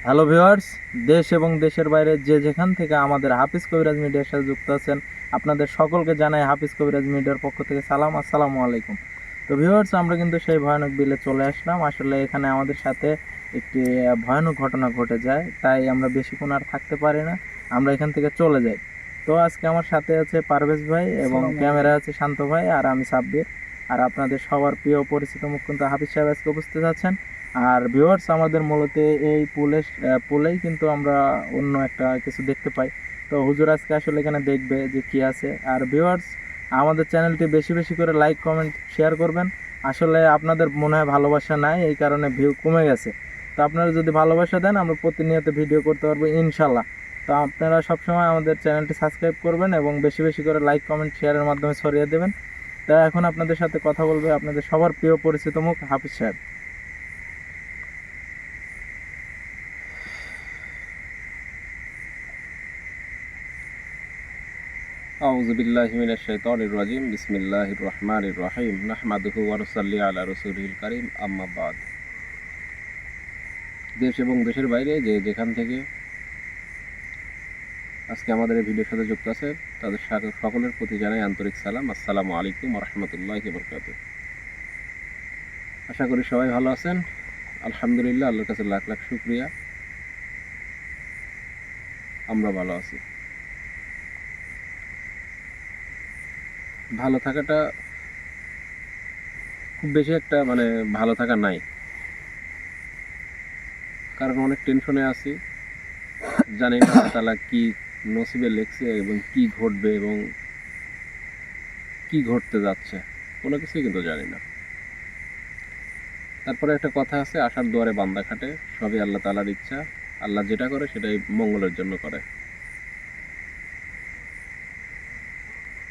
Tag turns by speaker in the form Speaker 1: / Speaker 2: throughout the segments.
Speaker 1: Hello viewers, দেশ এবং দেশের বাইরে যে যেখান থেকে আমাদের হাফিজ কবিরাজ মিডিয়ার সাথে যুক্ত আছেন, আপনাদের সকলকে জানাই হাফিজ কবিরাজ মিডিয়ার পক্ষ থেকে সালাম, আসসালামু আলাইকুম। তো ভিউয়ার্স, আমরা কিন্তু সেই ভয়ানক বিলে চলে আসলাম। আসলে এখানে আমাদের সাথে একটি ভয়ানক ঘটনা ঘটে যায়, তাই আমরা বেশিক্ষণ আর থাকতে পারি না, আমরা এখান থেকে চলে যাই। তো আজকে আমার সাথে আছে পারভেজ ভাই এবং ক্যামেরা আছে শান্ত ভাই, আর আমি সাব্বির। আর আপনাদের সবার প্রিয় পরিচিত মুখ কিন্তু হাফিজ সাহেব আজকে উপস্থিত আছেন। আর ভিউয়ার্স, আমাদের মূলত এই পুলেই কিন্তু আমরা অন্য একটা কিছু দেখতে পাই। তো হুজুর আজকে আসলে এখানে দেখবে যে কি আছে। আর ভিউয়ার্স, আমাদের চ্যানেলটি বেশি বেশি করে লাইক কমেন্ট শেয়ার করবেন। আসলে আপনাদের মনে হয় ভালোবাসা নাই, এই কারণে ভিউ কমে গেছে। তো আপনারা যদি ভালোবাসা দেন, আমরা প্রতিনিয়ত ভিডিও করতে পারবো ইনশাল্লাহ। তো আপনারা সবসময় আমাদের চ্যানেলটি সাবস্ক্রাইব করবেন এবং বেশি বেশি করে লাইক কমেন্ট শেয়ারের মাধ্যমে ছড়িয়ে দেবেন। তা এখন আপনাদের সাথে কথা বলবে আপনাদের সবার প্রিয় পরিচিত মুখ হাফিজ সাহেব।
Speaker 2: أعوذ بالله من الشيطان الرجيم بسم الله الرحمن الرحيم نحمده ونصلي على رسوله الكريم أما بعد দেশ এবং দেশের বাইরে যে যেখান থেকে আজকে আমাদের এই ভিডিওর সাথে যুক্ত আছে তাদের সকলের প্রতি জানাই আন্তরিক সালাম। আসসালামু আলাইকুম ওয়া রাহমাতুল্লাহি ওয়া বারাকাতুহু। আশা করি সবাই ভালো আছেন। আলহামদুলিল্লাহ, আল্লাহর কাছে লাখ লাখ শুকরিয়া, আমরা ভালো আছি। ভালো থাকাটা খুব বেশি একটা ভালো থাকা নাই, কারণ অনেক টেনশনে আছি। জানি না আল্লাহ তাআলা কি নসিবে লেখছে এবং কি ঘটবে এবং কি ঘটতে যাচ্ছে, কোনো কিছুই কিন্তু জানি না। তারপরে একটা কথা আছে, আশার দুয়ারে বান্দা খাটে, সবই আল্লাহ তাআলার ইচ্ছা। আল্লাহ যেটা করে সেটাই মঙ্গলের জন্য করে।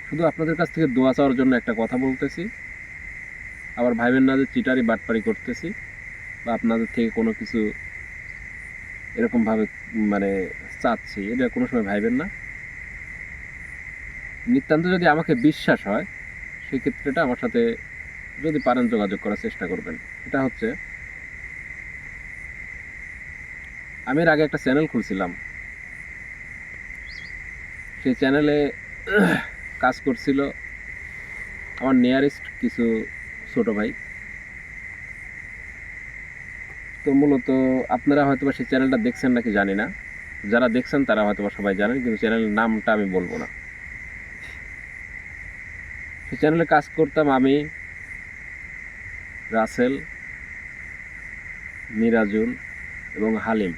Speaker 2: শুধু আপনাদের কাছ থেকে দোয়া চাওয়ার জন্য একটা কথা বলতেছি, আবার ভাইবেন না যে চিটারি বাটপারি করতেছি বা আপনাদের থেকে কোনো কিছু এরকমভাবে মানে চাচ্ছি, এটা কোনো সময় ভাইবেন না। নিতান্ত যদি আমাকে বিশ্বাস হয় সেক্ষেত্রে এটা আমার সাথে যদি পারেন যোগাযোগ করার চেষ্টা করবেন। এটা হচ্ছে, আমি এর আগে একটা চ্যানেল খুলছিলাম, সেই চ্যানেলে কাজ করছিল আমার নিয়ারেস্ট কিছু ছোট ভাই। তো মূলত আপনারা হয়তো বা সেই চ্যানেলটা দেখছেন নাকি জানি না, যারা দেখছেন তারা হয়তো বা সবাই জানেন, কিন্তু চ্যানেলের নামটা আমি বলবো না। সেই চ্যানেলে কাজ করতাম আমি, রাসেল, মিরাজুল এবং হালিম,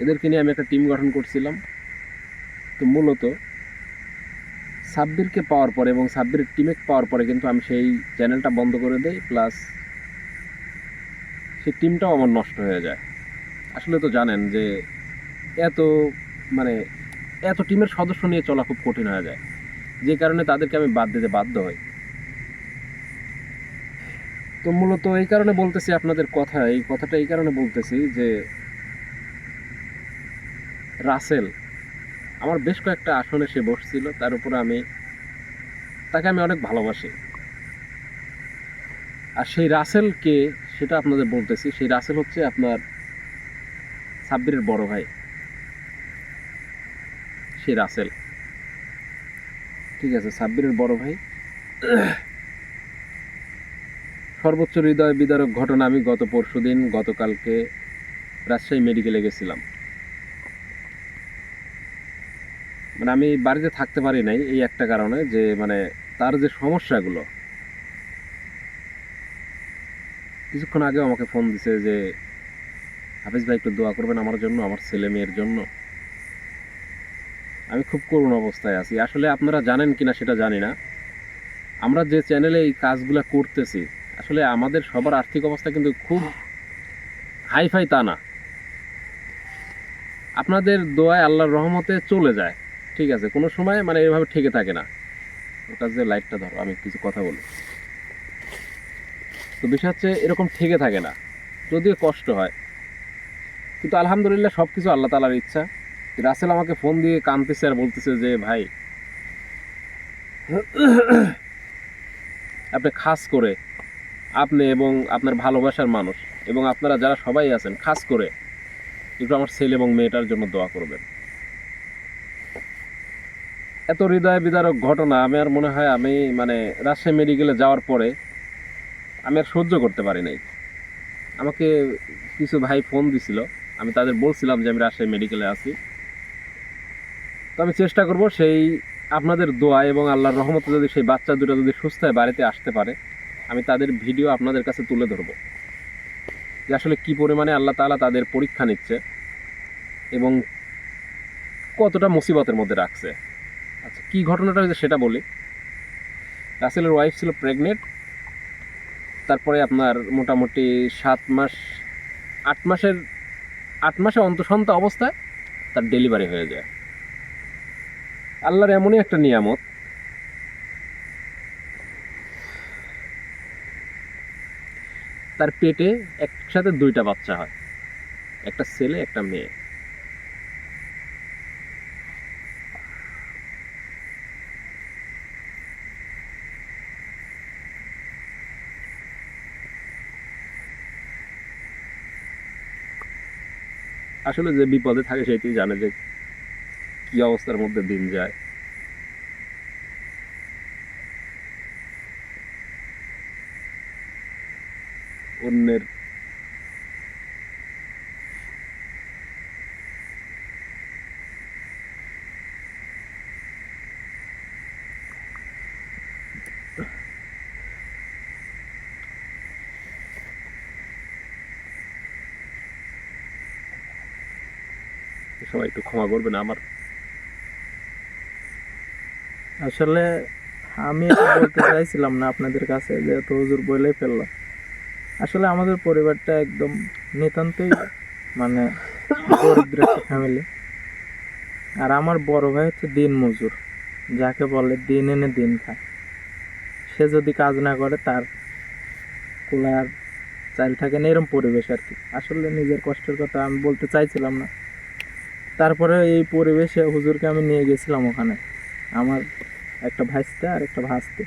Speaker 2: এদেরকে নিয়ে আমি একটা টিম গঠন করছিলাম। তো মূলত সাব্বিরকে পাওয়ার পরে এবং সাব্বিরের টিমে পাওয়ার পরে কিন্তু আমি সেই চ্যানেলটা বন্ধ করে দেই, প্লাস সেই টিমটাও আমার নষ্ট হয়ে যায়। আসলে তো জানেন যে এত মানে এত টিমের সদস্য নিয়ে চলা খুব কঠিন হয়ে যায়, যে কারণে তাদেরকে আমি বাদ দিতে বাধ্য হই। তো মূলত এই কারণে বলতেছি আপনাদের কথা, এই কথাটা এই কারণে বলতেছি যে রাসেল আমার বেশ কয়েকটা আসনে সে বসছিল, তার উপরে তাকে আমি অনেক ভালোবাসি। আর সেই রাসেলকে, সেটা আপনাদের বলতেছি, সেই রাসেল হচ্ছে আপনার সাব্বিরের বড় ভাই, সেই রাসেল, ঠিক আছে, সাব্বিরের বড় ভাই। সর্বোচ্চ হৃদয় বিদারক ঘটনা, আমি গতকালকে রাজশাহী মেডিকেলে গেছিলাম। আমি বাড়িতে থাকতে পারি নাই এই একটা কারণে, যে তার যে সমস্যাগুলো, কিছুক্ষণ আগেও আমাকে ফোন দিছে যে হাফিজ ভাই একটু দোয়া করবেন আমার জন্য, আমার ছেলে মেয়ের জন্য। আমি খুব করুণ অবস্থায় আছি। আসলে আপনারা জানেন কিনা সেটা জানি না, আমরা যে চ্যানেলে এই কাজগুলো করতেছি, আসলে আমাদের সবার আর্থিক অবস্থা কিন্তু খুব হাইফাই তা না। আপনাদের দোয়ায় আল্লাহর রহমতে চলে যায়, ঠিক আছে, কোনো সময় এভাবে ঠেকে থাকে না। ওটা যে লাইটটা ধরো, আমি কিছু কথা বলি। তো বিষয় হচ্ছে এরকম ঠেকে থাকে না, যদিও কষ্ট হয়, কিন্তু আলহামদুলিল্লাহ সব কিছু আল্লাহ তাআলার ইচ্ছা। রাসেল আমাকে ফোন দিয়ে কাঁদতেছে আর বলতেছে যে ভাই, আপনি খাস করে আপনি এবং আপনার ভালোবাসার মানুষ এবং আপনারা যারা সবাই আছেন খাস করে একটু আমার ছেলে এবং মেয়েটার জন্য দোয়া করবেন। এত হৃদয় বিদারক ঘটনা আমি আর মনে হয় আমি মানে রাজশাহী মেডিকেলে যাওয়ার পরে আমি আর সহ্য করতে পারি নাই। আমাকে কিছু ভাই ফোন দিছিল, আমি তাদের বলছিলাম যে আমি রাজশাহী মেডিকেলে আছি। তো আমি চেষ্টা করব সেই আপনাদের দোয়া এবং আল্লাহর রহমতে যদি সেই বাচ্চা দুটো যদি সুস্থ হয়ে বাড়িতে আসতে পারে, আমি তাদের ভিডিও আপনাদের কাছে তুলে ধরবো যে আসলে কি পরিমাণে আল্লাহ তাআলা তাদের পরীক্ষা নিচ্ছে এবং কতটা মুসিবতের মধ্যে রাখছে। আচ্ছা, কি ঘটনাটা হয়েছে সেটা বলি। রাসেলের ওয়াইফ ছিল প্রেগনেন্ট, তারপরে আপনার মোটামুটি 8 মাসে অন্তঃসন্তা অবস্থায় তার ডেলিভারি হয়ে যায়। আল্লাহর এমনই একটা নিয়ামত, তার পেটে একসাথে 2টা বাচ্চা হয়, একটা ছেলে একটা মেয়ে। আসলে যে বিপদে থাকে সেইটাই জানে যে কি অবস্থার মধ্যে দিন যায়। অন্যের সবাই একটু ক্ষমা করবেন আমার।
Speaker 1: আসলে আমি এটা বলতে চাইছিলাম না আপনাদের কাছে, যেহেতু হুজুর বলেই ফেললো। আসলে আমাদের পরিবারটা একদম নিতান্তই মানে দরিদ্র একটা ফ্যামিলি। আর আমার বড় ভাই হচ্ছে দিন মজুর, যাকে বলে দিন এনে দিন খায়। সে যদি কাজ না করে তার কুলার চাল থাকে না, এরকম পরিবেশ আর কি। আসলে নিজের কষ্টের কথা আমি বলতে চাইছিলাম না। তারপরে এই পরিবেশে হুজুরকে আমি নিয়ে গেছিলাম ওখানে। আমার একটা ভাইস্তা আর একটা ভাস্তি,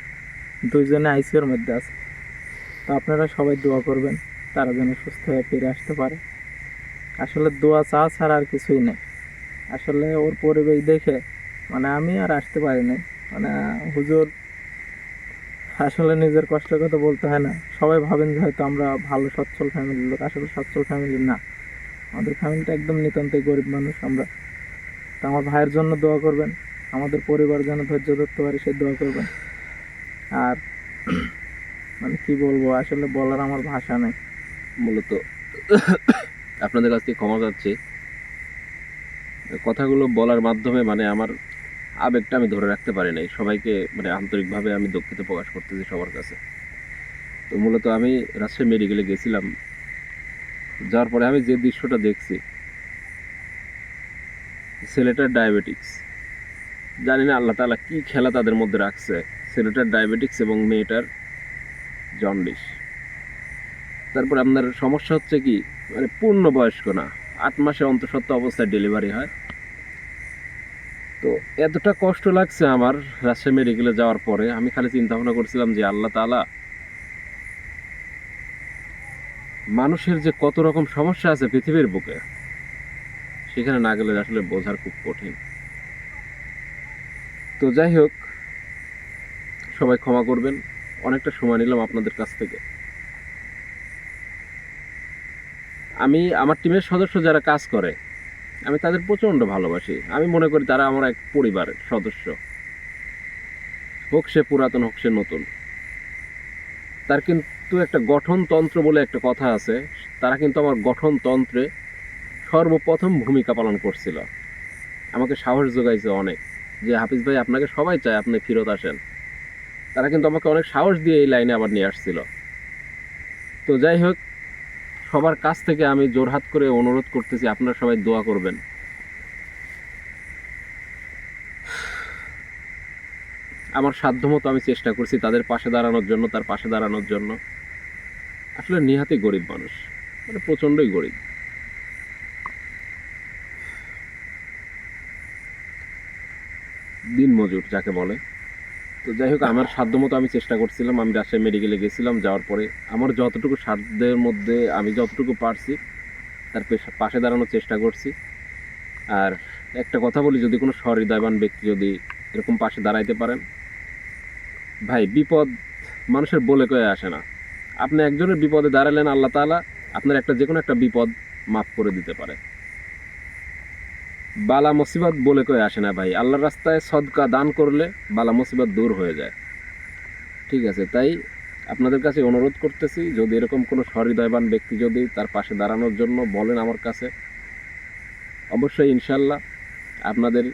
Speaker 1: দুইজনে আইসিইউর মধ্যে আছে। তো আপনারা সবাই দোয়া করবেন তারা যেন সুস্থ হয়ে ফিরে আসতে পারে। আসলে দোয়া চাওয়া ছাড়া আর কিছুই নেই। আসলে ওর পরিবেশ দেখে মানে আমি আর আসতে পারি নাই। মানে হুজুর, আসলে নিজের কষ্টের কথা বলতে হয় না। সবাই ভাবেন যে হয়তো আমরা ভালো সচ্ছল ফ্যামিলির লোক, আসলে সচ্ছল ফ্যামিলি না। আমাদের ফ্যামিলিটা একদম নিতান্তই গরিব মানুষ আমরা। তো আমার ভাইয়ের জন্য দোয়া করবেন, আমাদের পরিবার যেন ধৈর্য ধরতে পারে সে দোয়া করবেন। আর মানে কি বলবো, আসলে বলার আমার ভাষা নেই।
Speaker 2: মূলত আপনাদের কাছ থেকে ক্ষমা চাচ্ছি। কথাগুলো বলার মাধ্যমে মানে আমার আবেগটা আমি ধরে রাখতে পারি নাই। সবাইকে মানে আন্তরিকভাবে আমি দুঃখিত প্রকাশ করতেছি সবার কাছে। তো মূলত আমি রাজশাহী মেডিকেলে গেছিলাম, যাওয়ার পরে আমি যে দৃশ্যটা দেখছি, ছেলেটার ডায়াবেটিক্স, জানি না আল্লাহ তাআলা কি খেলা তাদের মধ্যে রাখছে। ছেলেটার ডায়াবেটিক্স এবং মেয়েটার জন্ডিস। তারপর আপনার সমস্যা হচ্ছে কি, মানে পূর্ণ বয়স্ক না, 8 মাসে অন্তঃসত্ত্বা অবস্থায় ডেলিভারি হয়। তো এতটা কষ্ট লাগছে আমার রাজশাহী মেডিকেলে যাওয়ার পরে। আমি খালি চিন্তা ভাবনা করছিলাম যে আল্লাহ তাআলা, মানুষের যে কত রকম সমস্যা আছে পৃথিবীর বুকে, সেখানে না গেলে আসলে বোঝার খুব কঠিন। তো যাই হোক, সবাই ক্ষমা করবেন, অনেকটা সময় নিলাম আপনাদের কাছ থেকে। আমি আমার টিমের সদস্য যারা কাজ করে আমি তাদের প্রচণ্ড ভালোবাসি। আমি মনে করি তারা আমার এক পরিবারের সদস্য, হোক সে পুরাতন হোক সে নতুন। তার কিন্তু একটা গঠনতন্ত্র বলে একটা কথা আছে, তারা কিন্তু আমার গঠনতন্ত্রে সর্বপ্রথম ভূমিকা পালন করছিল। আমাকে সাহস যোগাইছে অনেক, যে হাফিজ ভাই আপনাকে সবাই চায়, আপনি ফেরত আসেন। তারা কিন্তু আমাকে অনেক সাহস দিয়ে এই লাইনে আবার নিয়ে আসছিল। তো যাই হোক, সবার কাছ থেকে আমি জোরহাত করে অনুরোধ করতেছি আপনারা সবাই দোয়া করবেন। আমার সাধ্যমতো আমি চেষ্টা করছি তাদের পাশে দাঁড়ানোর জন্য, তার পাশে দাঁড়ানোর জন্য। আসলে নিহাতি গরিব মানুষ, মানে প্রচণ্ডই গরিব। দিন মজুর যাকে বলে। তো যাই হোক, আমার সাধ্যমতো আমি চেষ্টা করছিলাম। আমি রাজশাহী মেডিকেলে গেছিলাম, যাওয়ার পরে আমার যতটুকু সাধ্যের মধ্যে আমি যতটুকু পারছি তার পাশে দাঁড়ানোর চেষ্টা করছি। আর একটা কথা বলি, যদি কোনো সহৃদয়বান ব্যক্তি যদি এরকম পাশে দাঁড়াইতে পারেন, ভাই বিপদ মানুষের বলে কয়ে আসে না। আপনি একজনের বিপদে দাঁড়ালেন, আল্লাহ তাআলা আপনার যে কোনো একটা বিপদ মাফ করে দিতে পারে। বালা মুসিবত বলে কয়ে আসে না ভাই, আল্লাহর রাস্তায় সদকা দান করলে বালা মুসিবত দূর হয়ে যায়। ঠিক আছে, তাই আপনাদের কাছে অনুরোধ করতেছি, যদি এরকম কোনো সহৃদয়বান ব্যক্তি যদি তার পাশে দাঁড়ানোর জন্য বলেন আমার কাছে, অবশ্যই ইনশাল্লাহ আপনাদের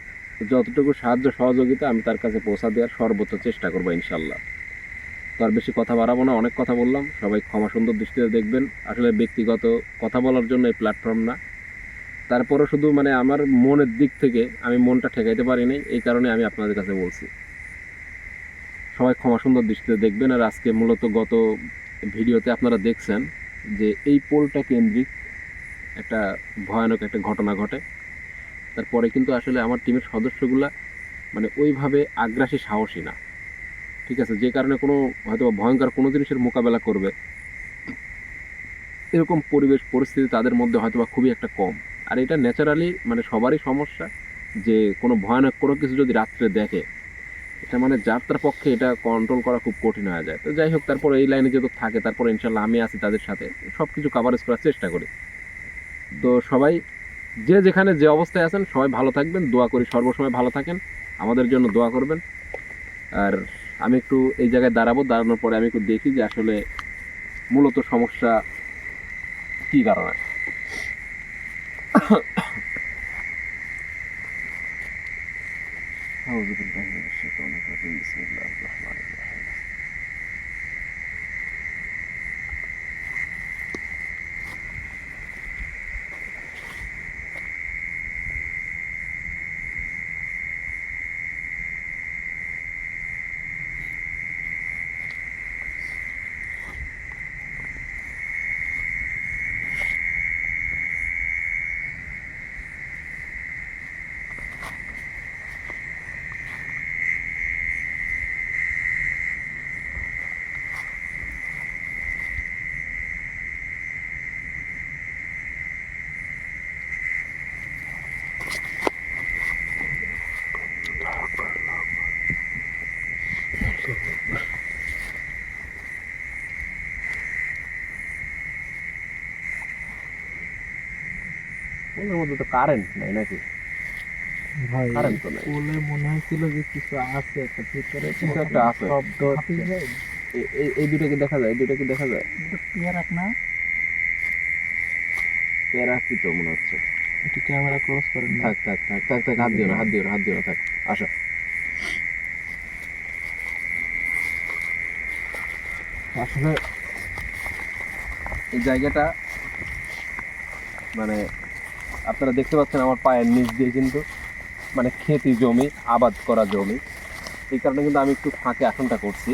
Speaker 2: যতটুকু সাহায্য সহযোগিতা আমি তার কাছে পৌঁছা দেওয়ার সর্বোচ্চ চেষ্টা করবো ইনশাল্লাহ। তো আর বেশি কথা বাড়াবো না, অনেক কথা বললাম, সবাই ক্ষমা সুন্দর দৃষ্টিতে দেখবেন। আসলে ব্যক্তিগত কথা বলার জন্য এই প্ল্যাটফর্ম না, তারপরও শুধু মানে আমার মনের দিক থেকে আমি মনটা ঠেকাইতে পারি নাই, এই কারণে আমি আপনাদের কাছে বলছি। সবাই ক্ষমা সুন্দর দৃষ্টিতে দেখবেন। আর আজকে মূলত গত ভিডিওতে আপনারা দেখছেন যে এই পোলটা কেন্দ্রিক একটা ভয়ানক একটা ঘটনা ঘটে। তারপরে কিন্তু আসলে আমার টিমের সদস্যগুলা মানে ওইভাবে আগ্রাসী সাহসী না। ঠিক আছে, যে কারণে কোনো হয়তো ভয়ঙ্কর কোনো জিনিসের মোকাবেলা করবে এরকম পরিবেশ পরিস্থিতি তাদের মধ্যে হয়তো বা খুবই একটা কম। আর এটা ন্যাচারালি মানে সবারই সমস্যা, যে কোনো ভয়ানক কোনো কিছু যদি রাত্রে দেখে, এটা মানে যাত্রার পক্ষে এটা কন্ট্রোল করা খুব কঠিন হয়ে যায়। তো যাই হোক, তারপর এই লাইনে যেহেতু থাকে, তারপর ইনশাল্লাহ আমি আছি তাদের সাথে, সব কিছু কাভারেজ করার চেষ্টা করি। তো সবাই যে যেখানে যে অবস্থায় আছেন সবাই ভালো থাকবেন, দোয়া করি সর্বসময় ভালো থাকেন, আমাদের জন্য দোয়া করবেন। আর আমি একটু এই জায়গায় দাঁড়াবো, দাঁড়ানোর পরে আমি একটু দেখি যে আসলে মূলত সমস্যা কি কারণে। ওর মধ্যে তো কারেন্ট নাই নাকি?
Speaker 1: ভাই
Speaker 2: কারেন্ট তো নাই।
Speaker 1: পোলে মনে হয়েছিল যে কিছু আছে একটা ভিতরে,
Speaker 2: কিছু একটা আছে।
Speaker 1: শব্দ হচ্ছে।
Speaker 2: এই দুইটা কি দেখা যায়? এই দুইটা কি দেখা যায়?
Speaker 1: রাখ না,
Speaker 2: প্যারা কি তো মনে হচ্ছে।
Speaker 1: একটু ক্যামেরা ক্লোজ করেন না।
Speaker 2: থাক থাক থাক থাক থাক, হাত দিও না, হাত দিও না, হাত দিও না, থাক। আসো। আসলে এই জায়গাটা মানে আপনারা দেখতে পাচ্ছেন আমার পায়ের নিচ দিয়ে কিন্তু মানে খেতি জমি, আবাদ করা জমি, এই কারণে কিন্তু আমি একটু ফাঁকে আসনটা করছি।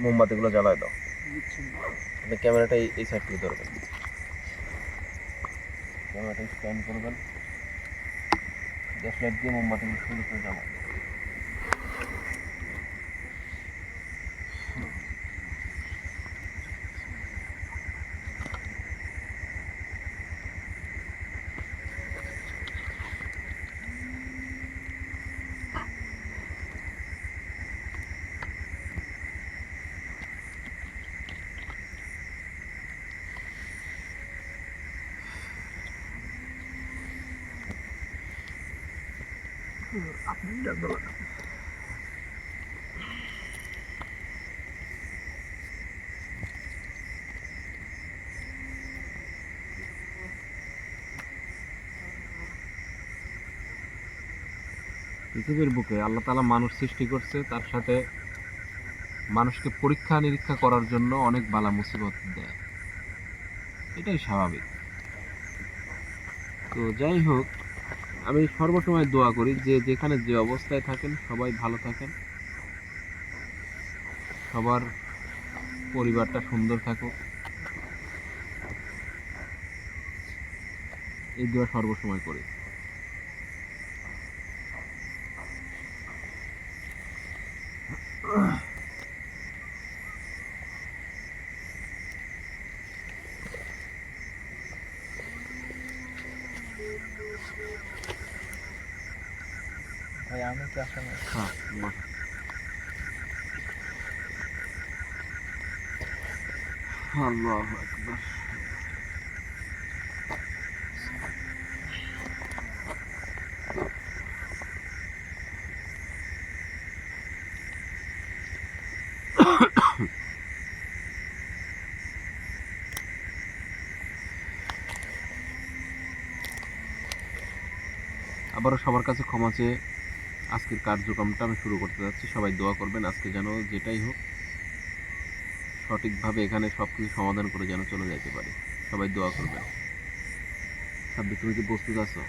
Speaker 2: মোমবাতিগুলো জ্বালায় দাও। আপনি ক্যামেরাটা এই সাইড থেকে ধরবেন, ক্যামেরাটা স্ক্যান করবেন, গ্যাস লাইট দিয়ে মোমবাতিগুলো সুন্দর করে জ্বালায়। পৃথিবীর বুকে আল্লাহ তাআলা মানুষ সৃষ্টি করছে, তার সাথে মানুষকে পরীক্ষা নিরীক্ষা করার জন্য অনেক বালা মুসিবত দেয়, এটাই স্বাভাবিক। তো যাই হোক, আমি সর্বসময় দোয়া করি যে যেখানে যে অবস্থায় থাকেন সবাই ভালো থাকেন, সবার পরিবারটা সুন্দর থাকুক, এই দোয়া সর্বসময় করি।
Speaker 1: ভাই আমি কি আসলে
Speaker 2: হ্যাঁ, আল্লাহু আকবার। আবারও সবার কাছে ক্ষমা চেয়ে আজকের কার্যক্রমটা আমি শুরু করতে যাচ্ছি। সবাই দোয়া করবেন আজকে যেন যেটাই হোক সঠিকভাবে এখানে সবকিছু সমাধান করে যেন চলে যেতে পারি। সবাই দোয়া করবেন। সাব্বির, তুমি কি প্রস্তুত আছো?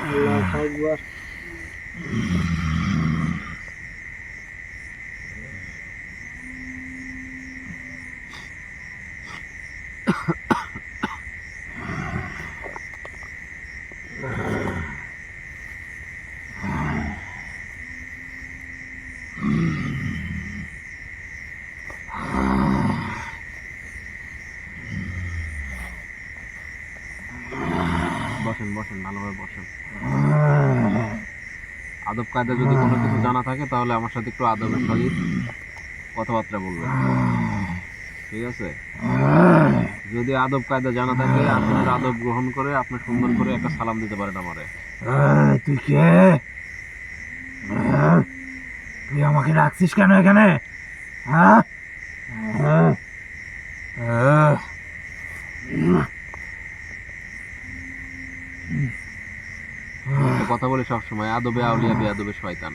Speaker 1: আল্লাহু আকবার।
Speaker 2: বসেন বসেন, ভালোভাবে বসেন। আদব কায়দা যদি কোনো কিছু জানা থাকে তাহলে আমার সাথে একটু আদবের সহিত কথাবার্তা বলবেন, ঠিক আছে? যদি আদব কায়দা জানা থাকে আপনার আদব গ্রহণ করে আপনি সুন্দর করে একটা সালাম দিতে পারেন আমারে।
Speaker 3: তুই কে? তুই আমাকে ডাকছিস কেন এখানে? হ্যাঁ?
Speaker 2: একটা কথা বলি সবসময়, আদবে আউলিয়া বেয়াদবে শয়তান।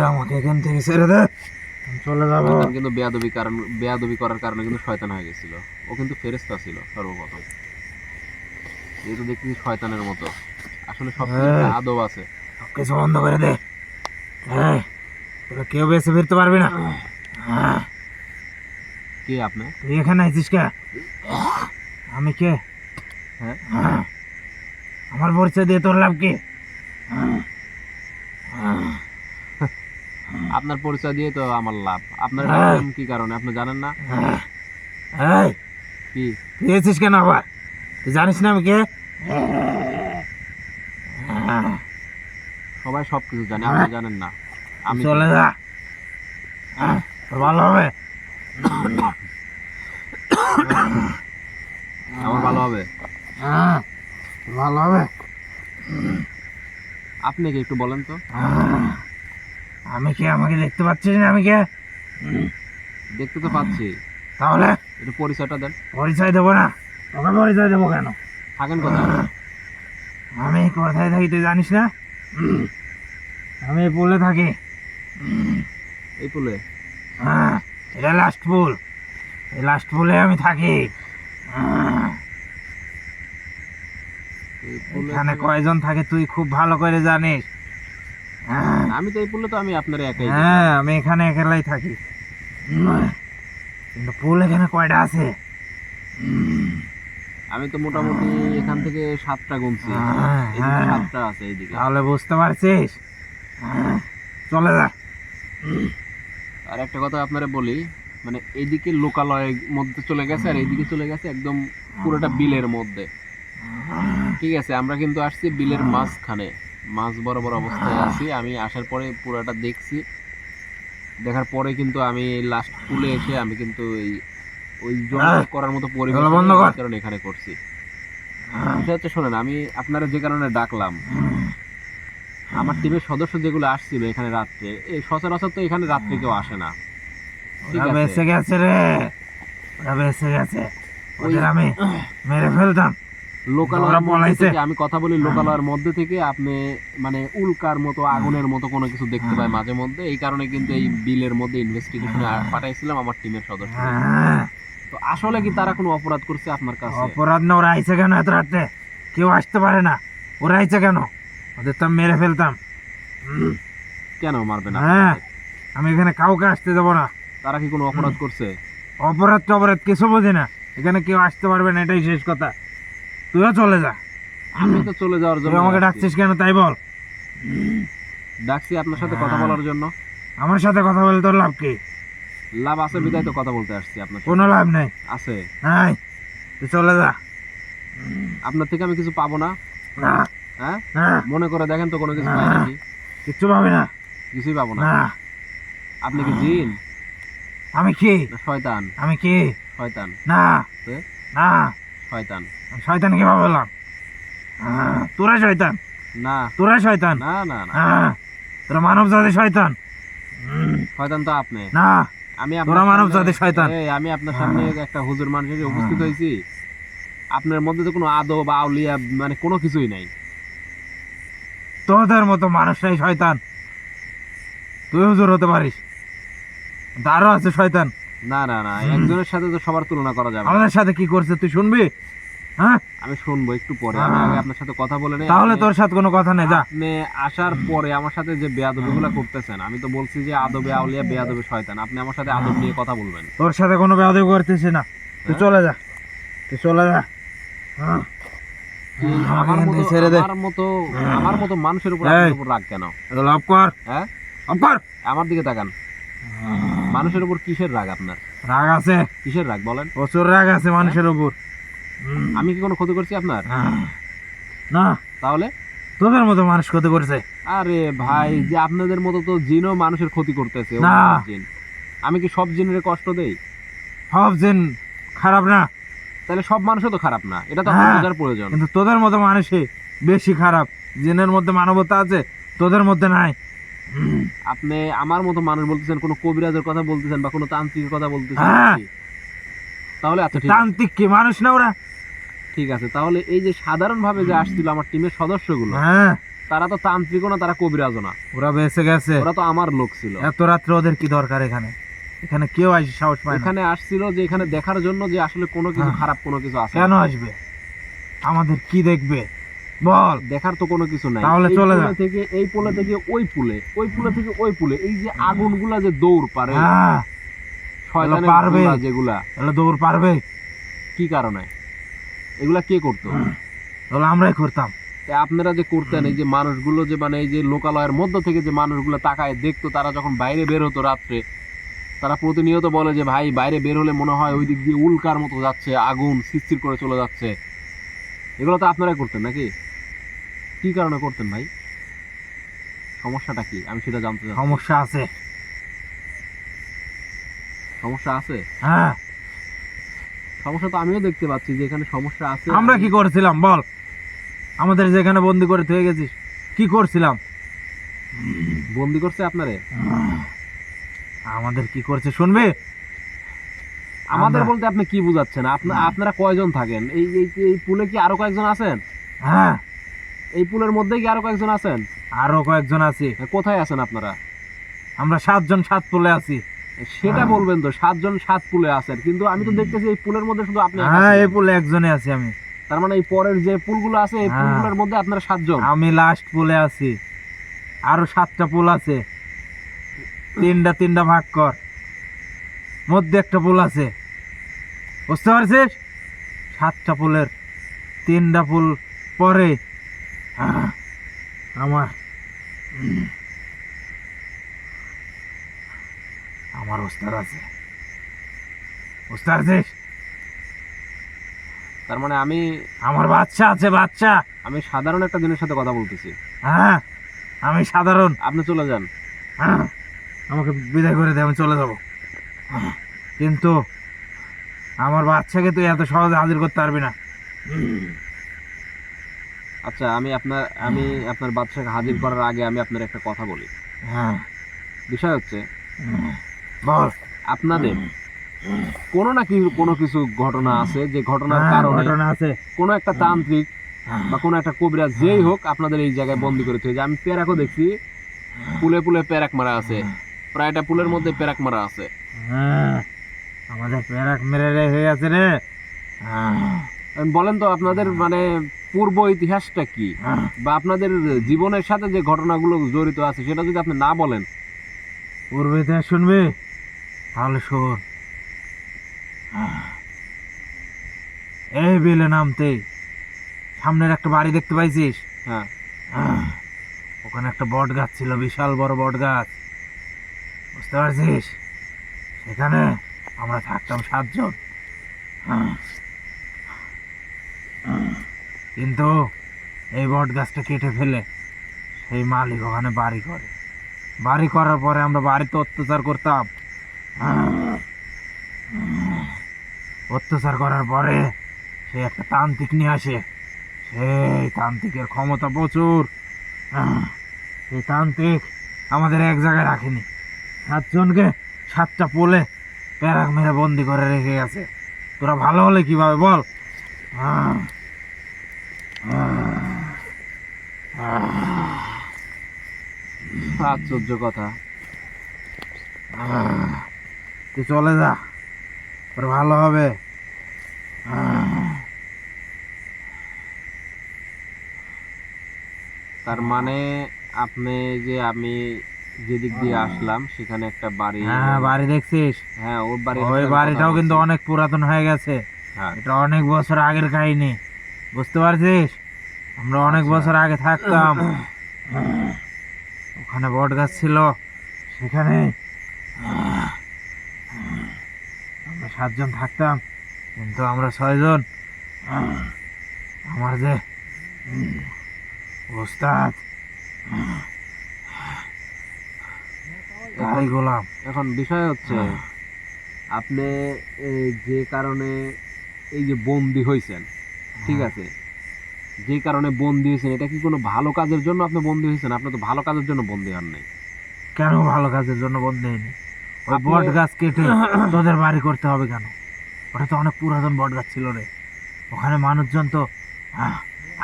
Speaker 3: আমাকে এখান থেকে ছেড়ে দে, আমি চলে যাবো।
Speaker 2: শয়তান কিন্তু বেয়াদবি করার কারণে কিন্তু শয়তান হয়ে গেছিল। ও কিন্তু ফেরেশতা ছিল সর্বপ্রথম, যেহেতু দেখতেছি শয়তানের মতো। আসলে সব একটা আদব আছে।
Speaker 3: কিছু বন্ধ করে দে। তোরা কেউ বেঁচে ফিরতে পারবি না।
Speaker 2: কে আপনি?
Speaker 3: তুই এখানে আইছিস কে? আমি কে?
Speaker 2: হ্যাঁ,
Speaker 3: আমার পরিচয় দিয়ে তোর লাভ কি?
Speaker 2: আপনার পরিচয় দিয়ে তো আমার লাভ। আপনার ডাকলাম কি কারণে আপনি জানেন না?
Speaker 3: এই,
Speaker 2: কি
Speaker 3: তুই এসেছিস কেন আবার? তুই জানিস না আমি কে?
Speaker 2: সবাই সবকিছু জানে, আপনি জানেন না। আমি
Speaker 3: চলে যা, তোর ভালো হবে।
Speaker 2: আমার ভালো হবে।
Speaker 3: তোর ভালো হবে।
Speaker 2: আপনি কি একটু বলেন তো?
Speaker 3: আমি কে? আমাকে দেখতে পাচ্ছিস না আমি কে?
Speaker 2: দেখতে তো পাচ্ছি,
Speaker 3: তাহলে
Speaker 2: একটু পরিচয়টা দেন।
Speaker 3: পরিচয় দেবো না? তোকে পরিচয় দেবো কেন?
Speaker 2: থাকেন কোথায়?
Speaker 3: আমি কোথায় থাকি তুই জানিস না? আমি এই পুলে থাকি।
Speaker 2: এই পুলে?
Speaker 3: এটা লাস্ট পুল, এই লাস্ট পুলে আমি থাকি।
Speaker 2: এই পুলে
Speaker 3: এখানে কয়জন থাকে তুই খুব ভালো করে জানিস।
Speaker 2: আমি তো এই পুলে তো আমি আপনার একাই।
Speaker 3: হ্যাঁ, আমি এখানে একলাই থাকি। কিন্তু পুল এখানে কয়টা আছে
Speaker 2: আমি তো মোটামুটি এখান থেকে 7টা গুনছি, এদিকে 7টা আছে এইদিকে।
Speaker 3: তাহলে বুঝতে পারছিস, চলে যা।
Speaker 2: আর একটা কথা আপনারা বলি, মানে এইদিকে লোকালয়ের মধ্যে চলে গেছে আর এইদিকে চলে গেছে একদম পুরোটা বিলের মধ্যে। ঠিক আছে, আমরা কিন্তু আসছি বিলের মাঝখানে, মাছ বরাবর অবস্থায় আছি। আমি আসার পরে পুরোটা দেখছি, দেখার পরে কিন্তু আমি লাস্ট পুলে এসে আমি কিন্তু ওই জল করার মতো পরিবেশ
Speaker 3: বন্ধ কর।
Speaker 2: কারণে এখানে করছি। সেটা হচ্ছে, শোনেন, আমি আপনারা যে কারণে ডাকলাম, আমার টিমের সদস্য যেগুলো আসছিল এখানে রাত্রে, এই সচরাচর তো এখানে রাত্রে কেউ আসে না। ঠিক
Speaker 3: ওরা
Speaker 2: আছে,
Speaker 3: বেঁচে গেছে রে, ওরা বেঁচে গেছে, ওদের
Speaker 2: ওই-
Speaker 3: আমি মেরে ফেলতাম।
Speaker 2: লোকালয়ের
Speaker 3: ওরা
Speaker 2: মধ্যে
Speaker 3: পলাইছে।
Speaker 2: থেকে আমি কথা বলি, লোকালয়ের মধ্যে থেকে আপনি মানে উল্কার মতো আগুনের মতো কোনো কিছু দেখতে পাই মাঝে মধ্যে। এই কারণে কিন্তু এই বিলের মধ্যে ইনভেস্টিগেশনে পাঠাইছিলাম আমার টিমের সদস্য।
Speaker 3: হ্যাঁ,
Speaker 2: তো আসলে কি তারা কোনো অপরাধ করছে আপনার কাছে?
Speaker 3: অপরাধ না, ওরা আইছে কেন এত রাতে? কেউ আসতে পারে না, ওরা আইছে কেন? ওদের তো আমি মেরে ফেলতাম।
Speaker 2: কেন মারবেন
Speaker 3: হ্যাঁ,
Speaker 2: আপনাদের?
Speaker 3: আমি এখানে কাউকে আসতে দেবো না।
Speaker 2: তারা কি কোনো অপরাধ করছে?
Speaker 3: অপরাধ টপরাধ কিছু বোঝে না, এখানে কেউ আসতে পারবে না, এটাই শেষ কথা। তুইও চলে যা।
Speaker 2: আমি তো চলে যাওয়ার
Speaker 3: তুই
Speaker 2: জন্য
Speaker 3: আমাকে
Speaker 2: আসছি।
Speaker 3: ডাকছিস কেন তাই বল।
Speaker 2: ডাকছি আপনার সাথে কথা বলার জন্য।
Speaker 3: আমার সাথে কথা বলে তোর লাভ কি?
Speaker 2: লাভ আছে বিদায় তো কথা বলতে আসছি আপনার সাথে।
Speaker 3: কোনো লাভ নেই।
Speaker 2: আছে,
Speaker 3: নাই, তুই চলে যা।
Speaker 2: আপনার থেকে আমি কিছু পাবো না?
Speaker 3: না,
Speaker 2: হ্যাঁ,
Speaker 3: না,
Speaker 2: মনে করে দেখেন তো কোনো কিছু পাই নাকি?
Speaker 3: কিচ্ছু পাবি না।
Speaker 2: কিছুই পাবো না।
Speaker 3: না,
Speaker 2: আপনি কি জিন
Speaker 3: আমি কি?
Speaker 2: না শয়তান?
Speaker 3: আমি কি?
Speaker 2: শয়তান,
Speaker 3: না,
Speaker 2: এ?
Speaker 3: না,
Speaker 2: শয়তান।
Speaker 3: আমি শয়তান কিভাবে বললাম? তোরা শয়তান,
Speaker 2: না
Speaker 3: তোরা শয়তান।
Speaker 2: না না না,
Speaker 3: তোরা মানব জাতি শয়তান।
Speaker 2: শয়তান তো আপনি।
Speaker 3: না,
Speaker 2: আমি
Speaker 3: তোরা মানব
Speaker 2: সামনে-
Speaker 3: জাতি শয়তান।
Speaker 2: এই, আমি আপনার সামনে একটা হুজুর মানুষের উপস্থিত হয়েছি, আপনার মধ্যে তো কোনো আদব বা আউলিয়া মানে কোনো কিছুই নাই।
Speaker 3: তোদের মতো মানুষরাই শয়তান। তুই হুজুর হতে পারিস, তারও আছে শয়তান।
Speaker 2: না না না, একজনের সাথে তো সবার তুলনা করা যাবে না।
Speaker 3: আমাদের সাথে কি করছে তুই শুনবি? হ্যাঁ,
Speaker 2: আমি শুনবো একটু পরে, আমি আগে আপনার সাথে কথা বলে নেই।
Speaker 3: তাহলে
Speaker 2: আপনি-
Speaker 3: তোর সাথে কোনো কথা নেই, যা।
Speaker 2: আপনি আসার পরে আমার সাথে যে বেয়াদবিগুলো করতেছেন, আমি তো বলছি যে আদবে আউলিয়া বেয়াদবে শয়তান, আপনি আমার সাথে আদব নিয়ে কথা বলবেন।
Speaker 3: তোর সাথে কোনো বেয়াদবি করতেছি না, তুই
Speaker 2: হ্যাঁ?
Speaker 3: চলে যা, তুই চলে যা। হ্যাঁ, আমাকে
Speaker 2: আমার
Speaker 3: এখান
Speaker 2: মতো
Speaker 3: থেকে ছেড়ে দে।
Speaker 2: আমার মতো মানুষের উপর
Speaker 3: এই।
Speaker 2: আপনার উপর রাগ কেন?
Speaker 3: এত লাভ কর,
Speaker 2: হ্যাঁ,
Speaker 3: লাভ কর।
Speaker 2: আমার দিকে তাকান। মানুষের উপর কিসের রাগ আপনার?
Speaker 3: রাগ আছে,
Speaker 2: কিসের রাগ বলেন?
Speaker 3: প্রচুর রাগ আছে মানুষের উপর।
Speaker 2: আমি কি কোনো ক্ষতি করছি আপনার?
Speaker 3: না,
Speaker 2: তাহলে
Speaker 3: তোদের মতো মানুষ ক্ষতি করছে।
Speaker 2: আরে ভাই, যে আপনাদের মতো তো জিনও মানুষের ক্ষতি করতেছে।
Speaker 3: না।
Speaker 2: অন্য জিন। আমি কি সব জিনের কষ্ট দেই?
Speaker 3: সব জিন খারাপ না,
Speaker 2: তাহলে সব মানুষও তো খারাপ না, এটা তো আপনার
Speaker 3: হ্যাঁ।
Speaker 2: বোঝার প্রয়োজন।
Speaker 3: কিন্তু তোদের মতো মানুষই বেশি খারাপ। জিনের মধ্যে মানবতা আছে, তোদের মধ্যে নাই।
Speaker 2: আপনি আমার মতো মানুষ বলতেছেন, কোনো কবিরাজের কথা বলতেছেন বা কোনো তান্ত্রিকের কথা বলতেছেন
Speaker 3: হ্যাঁ।
Speaker 2: নাকি? তাহলে আচ্ছা ঠিক আছে,
Speaker 3: তান্ত্রিক কি মানুষ না ওরা?
Speaker 2: ঠিক আছে। তাহলে এই যে সাধারণ ভাবে যে আসছিল আমার টিমের সদস্যগুলো,
Speaker 3: হ্যাঁ,
Speaker 2: তারা তো তান্ত্রিকও না, তারা কবিরাজও না,
Speaker 3: ওরা বেঁচে গেছে।
Speaker 2: ওরা তো আমার লোক ছিল।
Speaker 3: এত রাত্রে ওদের কি দরকার এখানে? এখানে কেউ আসে সাহস পায় না।
Speaker 2: এখানে আসছিল যে এখানে দেখার জন্য যে আসলে কোনো কিছু
Speaker 3: হ্যাঁ।
Speaker 2: খারাপ কোনো কিছু আছে।
Speaker 3: কেন আসবে? আমাদের কি দেখবে বল?
Speaker 2: দেখার তো কোনো কিছু নাই।
Speaker 3: তাহলে
Speaker 2: এই
Speaker 3: চলে
Speaker 2: পুলে
Speaker 3: যা।
Speaker 2: থেকে এই পুলে থেকে ওই পুলে, ওই পুলে থেকে ওই পুলে, এই যে আগুনগুলা যে দৌড় পারে,
Speaker 3: হ্যাঁ,
Speaker 2: শয়তানের
Speaker 3: পারবে।
Speaker 2: গোলা যেগুলা,
Speaker 3: তাহলে দৌড় পারবে?
Speaker 2: কি কারণে এগুলা কে করতো?
Speaker 3: তাহলে আমরাই করতাম।
Speaker 2: তাই আপনারা যে করতেন, এই যে মানুষগুলো যে মানে এই যে লোকালয়ের মধ্য থেকে যে মানুষগুলো তাকায় দেখতো, তারা যখন বাইরে বের হতো রাত্রে, তারা প্রতিনিয়ত বলে যে ভাই বাইরে বের হলে মনে হয় ওই দিক দিয়ে উল্কার মতো যাচ্ছে, আগুন ছিটছিট করে চলে যাচ্ছে। এগুলো তো আপনারাই করতেন নাকি? কি কারণে করতেন ভাই? সমস্যাটা কি আমি সেটা জানতে চাচ্ছি।
Speaker 3: সমস্যা আছে।
Speaker 2: সমস্যা আছে?
Speaker 3: হ্যাঁ,
Speaker 2: সমস্যা তো আমিও দেখতে পাচ্ছি যে এখানে সমস্যা আছে।
Speaker 3: আমরা কি করছিলাম বল? আমাদের যেখানে বন্দি করে থয়ে গেছিস, কি করছিলাম?
Speaker 2: বন্দি করছে আপনারে?
Speaker 3: আমাদের কি করছে শুনবি?
Speaker 2: আমাদের
Speaker 3: আমরা-
Speaker 2: বলতে আপনি কি বুঝাচ্ছেন? আপনারা কয়জন থাকেন? এই এই এই পুলে কি আরো কয়েকজন আছেন?
Speaker 3: হ্যাঁ,
Speaker 2: এই পুলের মধ্যে কি আরো কয়েকজন আছেন?
Speaker 3: আরো কয়েকজন আছি।
Speaker 2: কোথায় আছেন আপনারা?
Speaker 3: আমরা 7 জন 7 পুলে আছি।
Speaker 2: সেটা বলবেন তো, 7 জন 7 পুলে আছেন, কিন্তু আমি তো দেখতেছি এই পুলের মধ্যে শুধু আপনি একা
Speaker 3: হ্যাঁ, এই
Speaker 2: ছিলেন।
Speaker 3: পুলে একজনে আছি আমি।
Speaker 2: তার মানে এই পরের যে পুলগুলো আছে, এই
Speaker 3: হ্যাঁ।
Speaker 2: পুলগুলোর মধ্যে আপনারা 7 জন।
Speaker 3: আমি লাস্ট পুলে আছি। আরো 7টা পুল আছে, 3টা ভাগ কর, মধ্যে একটা পুল আছে। বুঝতে পারছিস? 7টা পুলের 3টা পুল পরে আমার আমার ওস্তাদ আছে। ওস্তাদ আছিস?
Speaker 2: তার মানে আমি
Speaker 3: আমার বাচ্চা আছে, বাচ্চা।
Speaker 2: আমি সাধারণ একটা দিনের সাথে কথা বলতেছি।
Speaker 3: হ্যাঁ, আমি সাধারণ।
Speaker 2: আপনি চলে যান।
Speaker 3: আমাকে বিদায় করে দে, আমি চলে যাব। কিন্তু আমার বাচ্চাকে তুই এত সহজে হাজির করতে পারবি না।
Speaker 2: আচ্ছা, আমি আপনার বাচ্চাকে হাজির করার আগে আমি আপনার একটা কথা বলি।
Speaker 3: হ্যাঁ,
Speaker 2: বিষয় হচ্ছে
Speaker 3: বল।
Speaker 2: আপনাদের কোনো না কোনো কিছু ঘটনা আছে, যে ঘটনার কারণে
Speaker 3: ঘটনা আছে।
Speaker 2: কোনো একটা তান্ত্রিক বা কোনো একটা কবিরাজ যেই হোক আপনাদের এই জায়গায় বন্দি করে থুয়েছে। আমি পেরাকও দেখছি, পুলে পুলে পেরাক মারা আছে, প্রায়টা পুলের মধ্যে পেরাক মারা আছে।
Speaker 3: হ্যাঁ, আমাদের পেরাক মেরে রেখে গেছে রে।
Speaker 2: বলেন তো আপনাদের মানে পূর্ব ইতিহাসটা কি, বা আপনাদের জীবনের সাথে যে ঘটনাগুলো জড়িত আছে সেটা যদি আপনি না বলেন।
Speaker 3: পূর্বে ইতিহাস শুনবি? তাহলে শোন। এই বিলে নামতেই সামনের একটা বাড়ি দেখতে পাইছিস?
Speaker 2: হ্যাঁ,
Speaker 3: ওখানে একটা বট গাছ ছিল, বিশাল বড় বট গাছ, বুঝতে পারছিস? সেখানে আমরা থাকতাম 7 জন। কিন্তু এই বট গাছটা কেটে ফেলে সেই মালিক ওখানে বাড়ি করে। বাড়ি করার পরে আমরা বাড়িতে অত্যাচার করতাম। অত্যাচার করার পরে সে একটা তান্ত্রিক নিয়ে আসে। সেই তান্ত্রিকের ক্ষমতা প্রচুর। সেই তান্ত্রিক আমাদের এক জায়গায় রাখেনি, 7 জনকে 7টা পোলে প্যারাক মেরে বন্দি করে রেখে গেছে। তোরা ভালো হলে কিভাবে বল?
Speaker 2: আশ্চর্য কথা।
Speaker 3: তুই চলে যা, তোর ভালো হবে।
Speaker 2: তার মানে আপনি যে আমি যেদিক দিয়ে আসলাম সেখানে একটা বাড়ি।
Speaker 3: হ্যাঁ, বাড়ি দেখছিস?
Speaker 2: হ্যাঁ, ওর বাড়ি।
Speaker 3: ওই বাড়িটাও কিন্তু অনেক পুরাতন হয়ে গেছে।
Speaker 2: হ্যাঁ,
Speaker 3: এটা অনেক বছর আগের কাহিনী, বুঝতে পারছিস? আমরা অনেক বছর আগে থাকতাম। ওখানে বট গাছ ছিল, সেখানে আমরা 7 জন থাকতাম, কিন্তু আমরা 6 জন। আমার যে ওস্তাদ তারই গোলাম।
Speaker 2: এখন বিষয় হচ্ছে আপনি যে কারণে এই যে বন্দি হয়েছেন, ঠিক আছে, যে কারণে বন্দি হয়েছেন, এটা কি কোনো ভালো কাজের জন্য আপনি বন্দি হয়েছেন? আপনি তো ভালো কাজের জন্য বন্দি হন নাই।
Speaker 3: কেন ভালো কাজের জন্য বন্ধ হয়নি? ওই
Speaker 2: আপনি-
Speaker 3: বট গাছ কেটে তোদের বাড়ি করতে হবে কেন? ওটা তো অনেক পুরাতন বট গাছ ছিল রে। ওখানে মানুষজন তো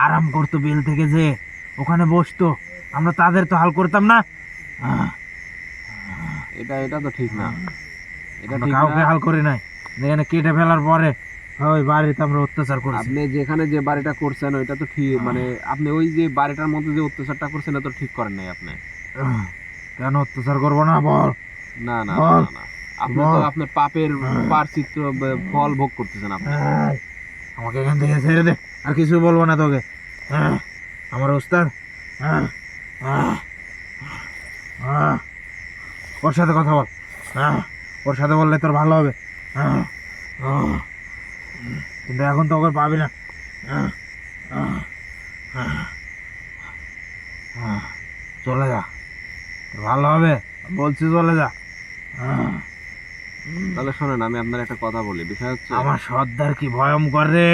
Speaker 3: আরাম করতো, বিল থেকে যে ওখানে বসতো, আমরা তাদের তো হাল করতাম না।
Speaker 2: এটা এটা তো ঠিক না, এটা
Speaker 3: আমরা
Speaker 2: ঠিক
Speaker 3: কাউকে
Speaker 2: না।
Speaker 3: হাল করি নাই। এখানে কেটে ফেলার পরে ওই বাড়িতে আমরা অত্যাচার করছি।
Speaker 2: আপনি যেখানে যে বাড়িটা করছেন ওইটা তো ঠিক, মানে আপনি ওই যে বাড়িটার মধ্যে যে অত্যাচারটা করছেন এটা তো ঠিক করেন নাই আপনি।
Speaker 3: কেন অত্যাচার করবো না বল?
Speaker 2: না না
Speaker 3: বল।
Speaker 2: না, না। আপনি তো আপনার পাপের পারচিত্র ফল ভোগ করতেছেন আপনি।
Speaker 3: আমাকে এখান থেকে ছেড়ে দে, আর কিছু বলবো না তোকে। আমার ওস্তাদ, ওর সাথে কথা বল। ওর সাথে বললে তোর ভালো হবে। কিন্তু এখন তো ওকে পাবি না। চলে যা, তোর ভালো হবে বলছি, চলে যা।
Speaker 2: তাহলে শোনেন, আমি আপনার একটা কথা বলি। বিষয় হচ্ছে
Speaker 3: আমার সর্দার কি ভয়ঙ্কর রে,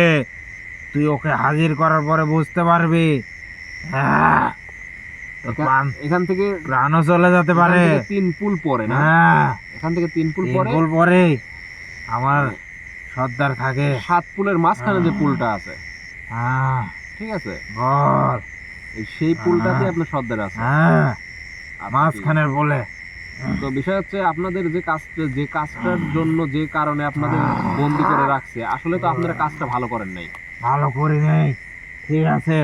Speaker 3: তুই ওকে হাজির করার পরে বুঝতে পারবি। তোর
Speaker 2: এখান থেকে
Speaker 3: প্রাণও চলে যেতে পারে।
Speaker 2: 3 পুল পরে না,
Speaker 3: হ্যাঁ,
Speaker 2: এখান থেকে 3 পুল পরে
Speaker 3: গোল পরে আমার সর্দার থাকে।
Speaker 2: 7 পুলের মাঝখানে যে পুলটা আছে,
Speaker 3: হ্যাঁ,
Speaker 2: ঠিক আছে,
Speaker 3: বল।
Speaker 2: সেই পুলটাতে আপনার সর্দার আছে।
Speaker 3: হ্যাঁ,
Speaker 2: আচ্ছা,
Speaker 3: মাঝখানের বলে।
Speaker 2: তো বিষয় হচ্ছে আপনাদের যে কাজটার জন্য যে কারণে আপনাদের বন্দি করে রাখছে, আসলে তো আপনারা কাজটা ভালো করেন নাই।
Speaker 3: ভালো করি নেই, ঠিক আছে,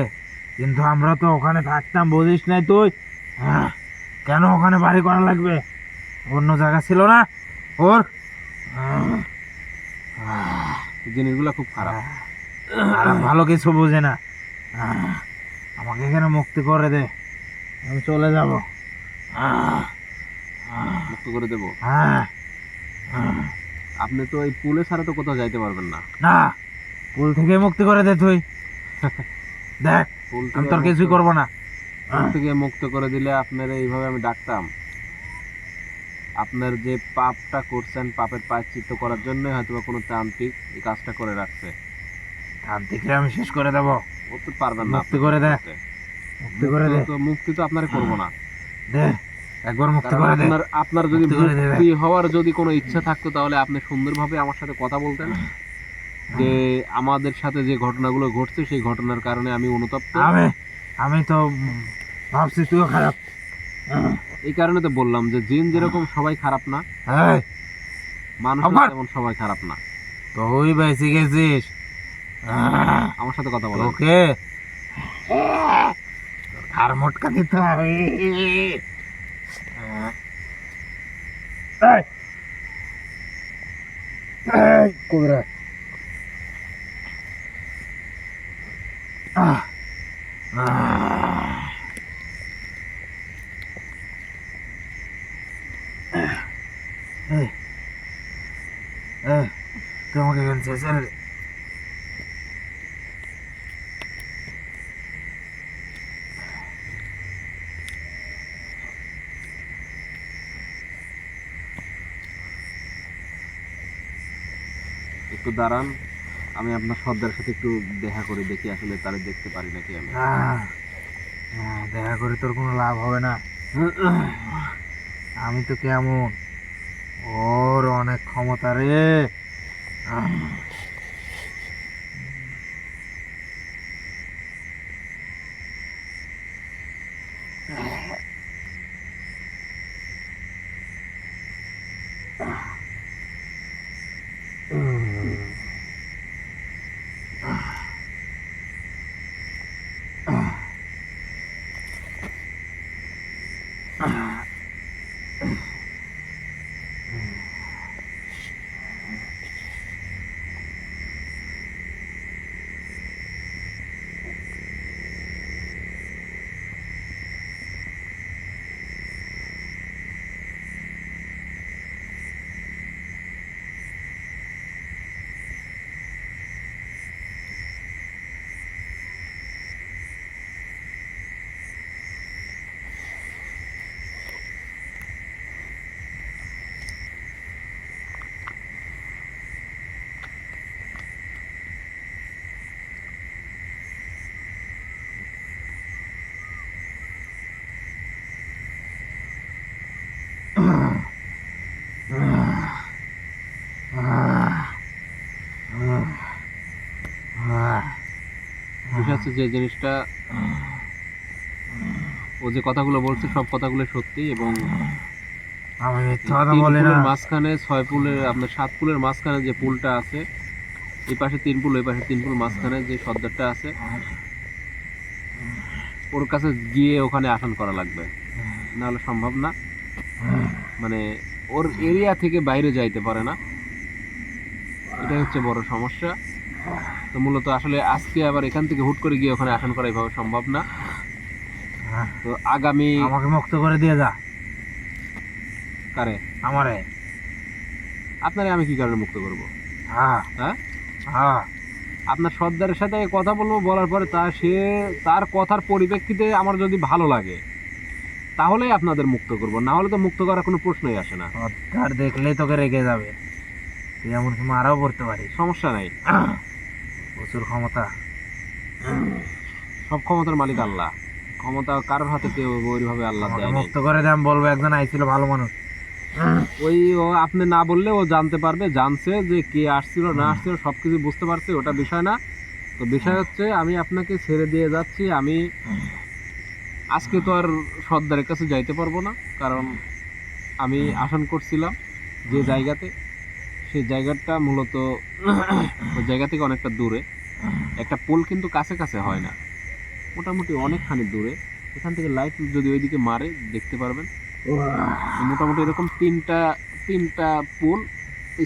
Speaker 3: কিন্তু আমরা তো ওখানে থাকতাম, বুঝিস নাই তুই? কেন ওখানে বাড়ি করা লাগবে? অন্য জায়গা ছিল না ওর?
Speaker 2: জিনিসগুলো খুব খারাপ।
Speaker 3: আর ভালো কিছু বোঝে না। আমাকে এখানে মুক্তি করে দে, আমি চলে যাব।
Speaker 2: মুক্ত করে দেবো।
Speaker 3: হ্যাঁ,
Speaker 2: আপনি তো এই পুলে ছাড়া তো কোথাও যাইতে পারবেন না।
Speaker 3: না, পুল থেকে মুক্তি করে দে তুই। দেখ,
Speaker 2: পুল
Speaker 3: আমি
Speaker 2: থেকে
Speaker 3: তোর কিছুই
Speaker 2: মুক্ত-
Speaker 3: করবো না।
Speaker 2: পুল থেকে মুক্ত করে দিলে আপনার এইভাবে আমি ডাকতাম। আপনার যে পাপটা করছেন, পাপের প্রায়শ্চিত্ত করার জন্য হয়তো বা কোনো তান্ত্রিক এই কাজটা করে রাখছে।
Speaker 3: তান্ত্রিকরে আমি শেষ করে দেব।
Speaker 2: ও তো পারবেন না
Speaker 3: মুক্তি
Speaker 2: আপনি
Speaker 3: করে দে,
Speaker 2: করতে।
Speaker 3: মুক্তি করে দে,
Speaker 2: মুক্তি তো আপনার করবো না।
Speaker 3: দে একবার মুক্তি
Speaker 2: কারণ
Speaker 3: করে দে।
Speaker 2: আপনার যদি
Speaker 3: মুক্তি করে দে।
Speaker 2: মুক্তি হওয়ার যদি কোনো ইচ্ছা থাকতো তাহলে আপনি সুন্দরভাবে আমার সাথে কথা বলতেন যে আমাদের সাথে যে ঘটনাগুলো ঘটছে সেই ঘটনার কারণে আমি অনুতপ্ত।
Speaker 3: আমি তো ভাবছি তুইও খারাপ।
Speaker 2: এই কারণে তো বললাম যে জিন যেরকম সবাই খারাপ না,
Speaker 3: এই,
Speaker 2: মানুষ
Speaker 3: আবার?
Speaker 2: তেমন সবাই খারাপ না।
Speaker 3: তুই বেঁচে গেছিস।
Speaker 2: আমার সাথে কথা বলেন।
Speaker 3: ওকে, আর মোটকা দিতে হবে। কোবরা, তুই আমাকে এখানে ছেড়ে দে।
Speaker 2: একটু দাঁড়ান, আমি আপনার সর্দার সাথে একটু দেখা করে দেখি আসলে তারে দেখতে পারি নাকি আমি।
Speaker 3: দেখা করে তোর কোনো লাভ হবে না। আমি তো কেমন, ওর অনেক ক্ষমতা রে।
Speaker 2: বিষয় হচ্ছে যে জিনিসটা ও যে কথাগুলো বলছে সব কথাগুলো সত্যি, এবং
Speaker 3: আমি মিথ্যা কথা
Speaker 2: 3
Speaker 3: বলি না।
Speaker 2: পুলের মাঝখানে 6 পুলের আপনার 7 পুলের মাঝখানে যে পুলটা আছে, এই পাশে 3 পুল ওই পাশে 3 পুল, মাঝখানে যে সর্দারটা আছে ওর কাছে গিয়ে ওখানে আসন করা লাগবে, নাহলে সম্ভব না। মানে ওর এরিয়া থেকে বাইরে যাইতে পারে না, এটাই হচ্ছে বড় সমস্যা। তো মূলত আসলে আজকে আবার এখান থেকে হুট করে গিয়ে ওখানে আসন করা এভাবে সম্ভব না। তো আগামী
Speaker 3: আমাকে মুক্ত করে দিয়ে যা।
Speaker 2: কারে
Speaker 3: আমারে।
Speaker 2: আপনারে আমি কি কারণে মুক্ত করব?
Speaker 3: হ্যাঁ,
Speaker 2: হ্যাঁ,
Speaker 3: হ্যাঁ,
Speaker 2: আপনার সর্দারের সাথে কথা বলবো, বলার পরে তার কথার পরিপ্রেক্ষিতে আমার যদি ভালো লাগে তাহলেই আপনাদের মুক্ত করব, না হলে তো মুক্ত করার কোনো প্রশ্নই আসে না।
Speaker 3: সর্দার দেখলেই তোকে রেগে যাবে, তুই এমনকি মারাও পড়তে পারিস।
Speaker 2: সমস্যা নাই,
Speaker 3: প্রচুর ক্ষমতা।
Speaker 2: সব ক্ষমতার মালিক আল্লাহ, ক্ষমতা কারোর হাতে কেউ ওইভাবে আল্লাহ
Speaker 3: আমাকে
Speaker 2: দেয় নাই।
Speaker 3: মুক্ত করে দে, আমি বলবো একজন আইছিল ভালো মানুষ।
Speaker 2: ওই ও আপনি না বললে ও জানতে পারবে, জানছে যে কে আসছিল না আসছিল সবকিছু বুঝতে পারছে, ওটা বিষয় না। তো বিষয় হচ্ছে আমি আপনাকে ছেড়ে দিয়ে যাচ্ছি। আমি আজকে তো আর সর্দারের কাছে যাইতে পারবো না, কারণ আমি আসন করছিলাম যে জায়গাতে, সেই জায়গাটা মূলত ওই জায়গা থেকে অনেকটা দূরে। একটা পোল কিন্তু কাছে কাছে হয় না, মোটামুটি অনেকখানি দূরে। এখান থেকে লাইট যদি ওইদিকে মারে দেখতে পারবেন। তো মোটামুটি এরকম তিনটা পোল,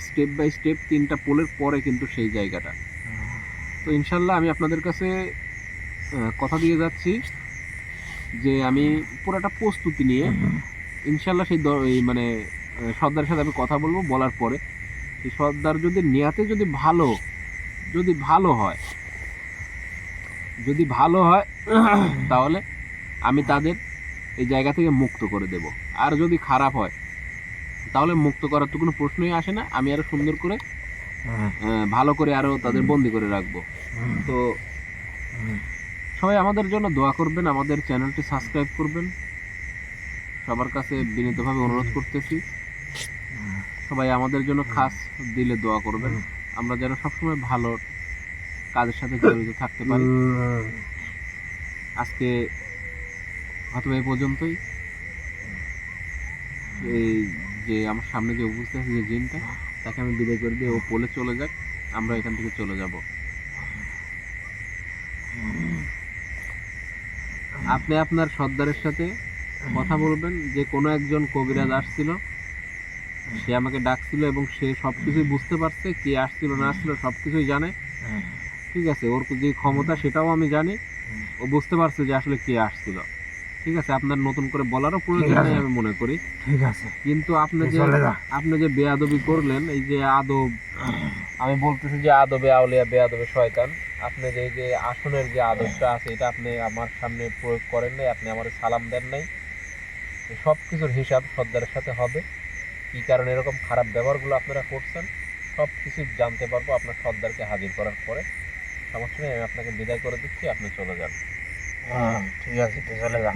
Speaker 2: স্টেপ বাই স্টেপ 3টা পোলের পরে কিন্তু সেই জায়গাটা। তো ইনশাল্লাহ আমি আপনাদের কাছে কথা দিয়ে যাচ্ছি যে আমি পুরোটা প্রস্তুতি নিয়ে ইনশাল্লাহ এই মানে সর্দারের সাথে আমি কথা বলবো, বলার পরে সেই সর্দার যদি নিয়াতে যদি ভালো হয় তাহলে আমি তাদের এই জায়গা থেকে মুক্ত করে দেব। আর যদি খারাপ হয় তাহলে মুক্ত করার তো কোনো প্রশ্নই আসে না, আমি আরো সুন্দর করে ভালো করে আরো তাদের বন্দি করে রাখবো। তো সবাই আমাদের জন্য দোয়া করবেন, আমাদের চ্যানেলটি সাবস্ক্রাইব করবেন, সবার কাছে বিনীতভাবে অনুরোধ করতেছি। সবাই আমাদের জন্য খাস দিলে দোয়া করবেন, আমরা যেন সবসময় ভালো কাজের সাথে জড়িত থাকতে পারি। আজকে হয়তো এই পর্যন্তই। এই যে আমার সামনে যে উপস্থিত আছে যে জিনটা, তাকে আমি বিদায় করে দিয়ে ও পোলে চলে যাক, আমরা এখান থেকে চলে যাব। আপনি আপনার সর্দারের সাথে কথা বলবেন যে কোনো একজন কবিরাজ আসছিল, সে আমাকে ডাকছিল এবং সে সবকিছুই বুঝতে পারছে, কে আসছিল না আসছিল সবকিছুই জানে। ঠিক আছে, ওর যে ক্ষমতা সেটাও আমি জানি, ও বুঝতে পারছে যে আসলে কে আসছিল। ঠিক আছে, আপনার নতুন করে বলারও প্রয়োজন নেই আমি মনে করি।
Speaker 3: ঠিক আছে,
Speaker 2: কিন্তু আপনি যে বেয়াদবি করলেন, এই যে আদব, আমি বলতেছি যে আদবে আউলিয়া বেয়াদবে শয়তান, আপনি যে এই যে আসনের যে আদবটা আছে এটা আপনি আমার সামনে প্রয়োগ করেন নাই, আপনি আমার সালাম দেন নাই। সব কিছুর হিসাব সর্দারের সাথে হবে, কি কারণে এরকম খারাপ ব্যবহারগুলো আপনারা করছেন সব কিছু জানতে পারবো আপনার সর্দারকে হাজির করার পরে। সমস্যা নেই, আমি আপনাকে বিদায় করে দিচ্ছি, আপনি চলে যান।
Speaker 3: ঠিক আছে, তুই চলে যা।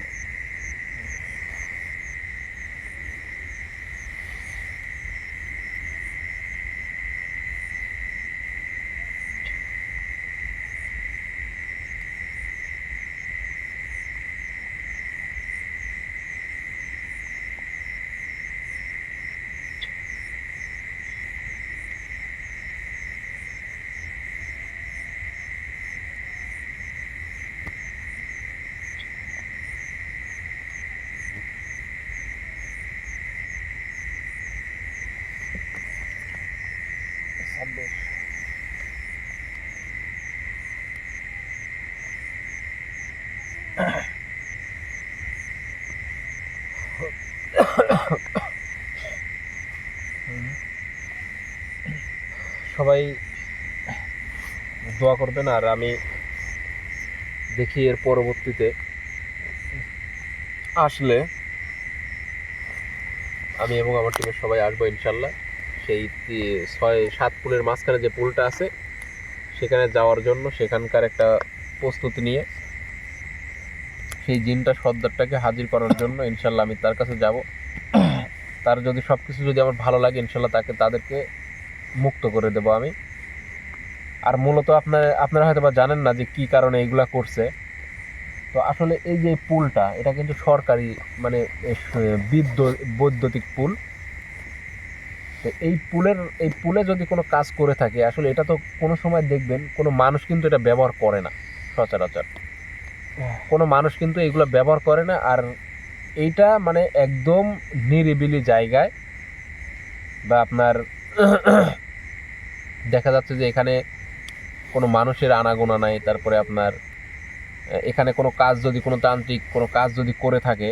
Speaker 2: সবাই দোয়া করবেন, আর আমি দেখি এর পরবর্তীতে আসলে আমি এবং আমার টিমের সবাই আসবো ইনশাল্লাহ। সেই 6-7 পুলের মাঝখানে যে পুলটা আছে সেখানে যাওয়ার জন্য, সেখানকার একটা প্রস্তুতি নিয়ে সেই জিনটা সর্দারটাকে হাজির করার জন্য ইনশাল্লাহ আমি তার কাছে যাব। তার যদি সব কিছু যদি আমার ভালো লাগে ইনশাল্লাহ তাদেরকে মুক্ত করে দেব আমি। আর মূলত আপনারা হয়তো বা জানেন না যে কি কারণে এইগুলা করছে। তো আসলে এই যে পুলটা, এটা কিন্তু সরকারি মানে বৈদ্যুতিক পুল। তো এই পুলে যদি কোনো কাজ করে থাকে, আসলে এটা তো কোনো সময় দেখবেন কোনো মানুষ কিন্তু এটা ব্যবহার করে না, সচরাচর কোনো মানুষ কিন্তু এগুলো ব্যবহার করে না। আর এইটা মানে একদম নিরিবিলি জায়গায়, বা আপনার দেখা যাচ্ছে যে এখানে কোনো মানুষের আনাগোনা নাই, তারপরে আপনার এখানে কোনো কাজ যদি কোনো তান্ত্রিক কোনো কাজ যদি করে থাকে,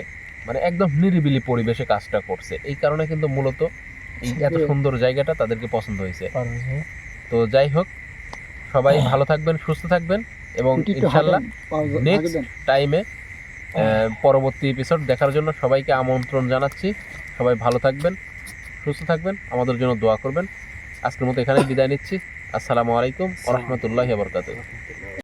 Speaker 2: মানে একদম নিরিবিলি পরিবেশে কাজটা করছে, এই কারণে কিন্তু মূলত এই এত সুন্দর জায়গাটা তাদেরকে পছন্দ হয়েছে। তো যাই হোক, সবাই ভালো থাকবেন, সুস্থ থাকবেন, এবং ইনশাল্লাহ নেক্সট টাইমে পরবর্তী এপিসোড দেখার জন্য সবাইকে আমন্ত্রণ জানাচ্ছি। সবাই ভালো থাকবেন, সুস্থ থাকবেন, আমাদের জন্য দোয়া করবেন। আজকের মতো এখানেই বিদায় নিচ্ছি। আসসালামু আলাইকুম ওয়া রাহমাতুল্লাহি ওয়া বারাকাতুহু।